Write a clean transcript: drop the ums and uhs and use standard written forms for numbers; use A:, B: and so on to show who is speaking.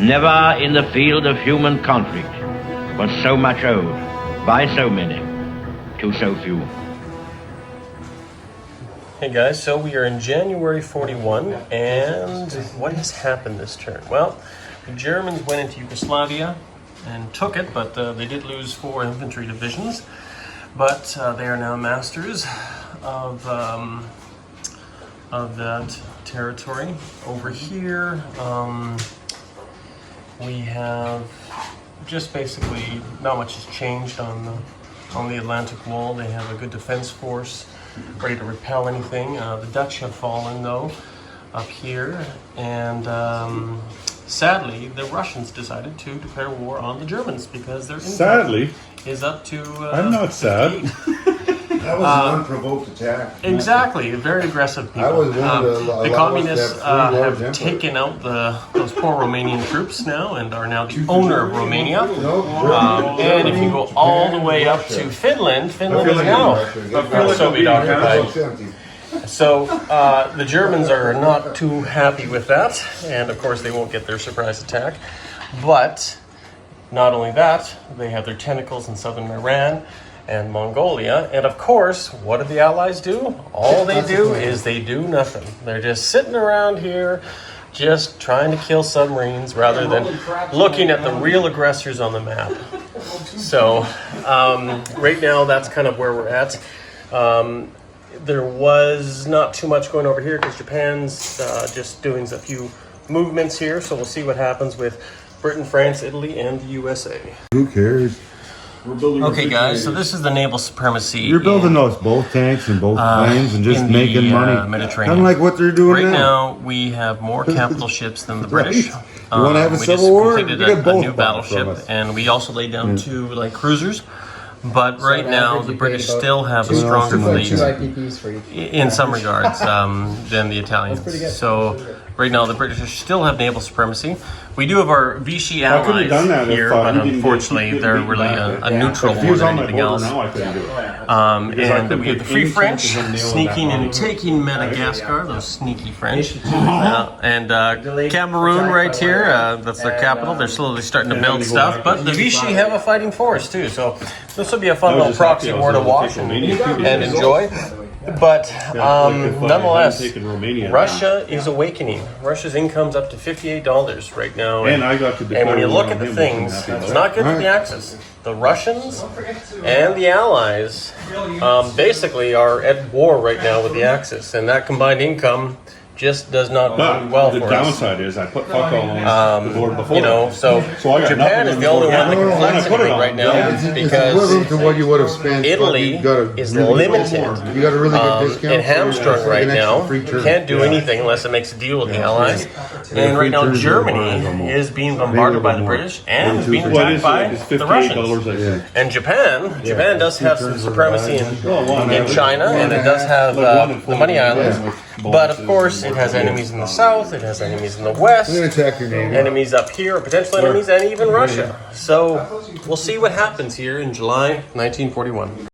A: Never in the field of human conflict was so much owed by so many to so few.
B: Hey guys, so we are in January 41, and what has happened this turn? Well, the Germans went into Yugoslavia and took it, but they did lose 4 infantry divisions. But they are now masters of that territory. Over here, we have just basically not much has changed on the Atlantic Wall. They have a good defense force ready to repel anything. The Dutch have fallen though up here, and sadly the Russians decided to declare war on the Germans because their
C: Sadly
B: is up to
C: I'm not sad.
D: That was an unprovoked attack.
B: Exactly, very aggressive people.
D: I was one of
B: the communists have taken out those poor Romanian troops now and are now the owner of Romania. And if you go all the way up to Finland is now Soviet occupied. So the Germans are not too happy with that, and of course they won't get their surprise attack. But not only that, they have their tentacles in southern Iran and Mongolia, and of course, what do the Allies do? All they do is they do nothing. They're just sitting around here, just trying to kill submarines rather than looking at the real aggressors on the map. So, right now, that's kind of where we're at. There was not too much going over here because Japan's just doing a few movements here, so we'll see what happens with Britain, France, Italy, and the USA.
D: Who cares?
B: Okay, guys, so this is the naval supremacy.
D: You're building those both tanks and both planes and just making money.
B: Mediterranean.
D: Kind of like what they're doing
B: right now. We have more capital ships than the British.
D: You want to have a civil war?
B: We just completed a new battleship, and we also laid down 2 like cruisers. But right now, the British still have a stronger fleet in some regards than the Italians. So right now, the British still have naval supremacy. We do have our Vichy allies here, but unfortunately, they're really a neutral more than anything else. And we have the Free French sneaking and taking Madagascar, those sneaky French. And Cameroon right here, that's their capital. They're slowly starting to build stuff, but the Vichy have a fighting force too. So this will be a fun little proxy war to watch and enjoy. But nonetheless, Russia is awakening. Russia's income's up to $58 right now. And when you look at the things, it's not good for the Axis. The Russians and the Allies basically are at war right now with the Axis. And that combined income just does not do well for us.
C: The downside is I put fuck all on the board before.
B: You know, so Japan is the only one that can flex anything right now because
D: what you would have spent.
B: Italy is limited
D: You got a really good discount.
B: and hamstrung right now. Can't do anything unless it makes a deal with the Allies. And right now Germany is being bombarded by the British and is being attacked by the Russians. And Japan does have some supremacy in China, and it does have the Money Islands. But of course, it has enemies in the south, it has enemies in the west, enemies up here, potential enemies, and even Russia. So we'll see what happens here in July 1941.